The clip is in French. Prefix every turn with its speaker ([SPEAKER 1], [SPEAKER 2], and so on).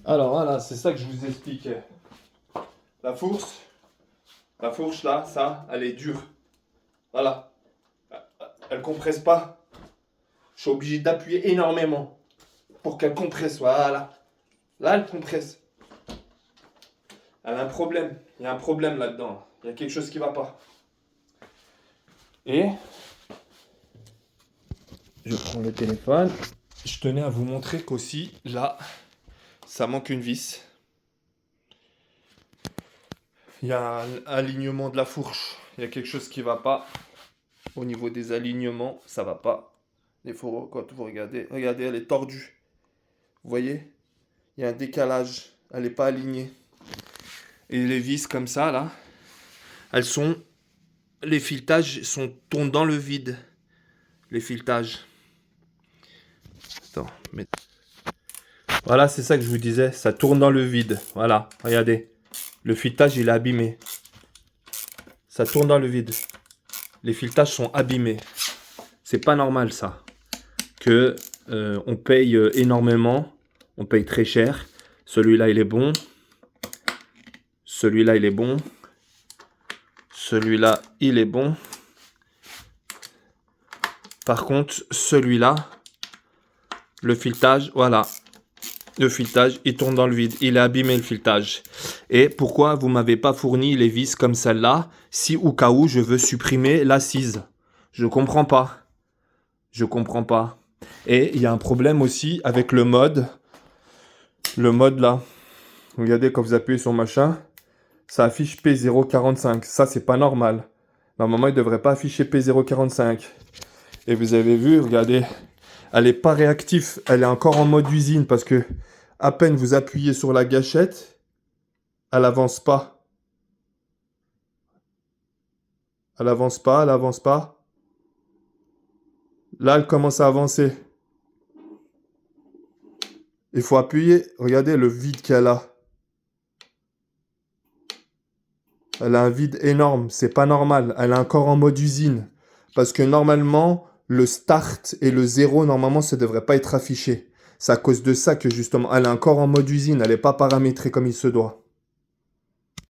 [SPEAKER 1] Alors voilà, c'est ça que je vous expliquais. La fourche là, ça, elle est dure. Voilà. Elle compresse pas. Je suis obligé d'appuyer énormément pour qu'elle compresse. Voilà. Là, elle compresse. Elle a un problème. Il y a un problème là-dedans. Il y a quelque chose qui va pas. Et je prends le téléphone. Je tenais à vous montrer qu'aussi, là, ça manque une vis. Il y a un alignement de la fourche. Il y a quelque chose qui va pas. Au niveau des alignements, ça va pas. Il faut, quand vous regardez, elle est tordue. Vous voyez? Il y a un décalage. Elle n'est pas alignée. Et les vis comme ça, là, les filetages tournent dans le vide. Les filetages. Attends, mais... Voilà, c'est ça que je vous disais. Ça tourne dans le vide. Voilà, regardez. Le filetage, il est abîmé. Ça tourne dans le vide. Les filetages sont abîmés. C'est pas normal, ça. Que on paye énormément. On paye très cher. Celui-là, il est bon. Celui-là, il est bon. Celui-là, il est bon. Par contre, celui-là, le filetage, voilà. Le filetage, il tourne dans le vide. Il est abîmé, le filetage. Et pourquoi vous ne m'avez pas fourni les vis comme celle-là, si au cas où je veux supprimer l'assise? Je comprends pas. Je comprends pas. Et il y a un problème aussi avec le mode. Le mode là. Regardez, quand vous appuyez sur machin, ça affiche P045. Ça, c'est pas normal. Normalement, il ne devrait pas afficher P045. Et vous avez vu, regardez, elle n'est pas réactive. Elle est encore en mode usine parce que à peine vous appuyez sur la gâchette, elle avance pas. Elle avance pas, elle avance pas. Là, elle commence à avancer. Il faut appuyer. Regardez le vide qu'elle a. Elle a un vide énorme. C'est pas normal. Elle est encore en mode usine. Parce que normalement, le start et le 0, normalement, ça ne devrait pas être affiché. C'est à cause de ça que justement, elle est encore en mode usine. Elle n'est pas paramétrée comme il se doit.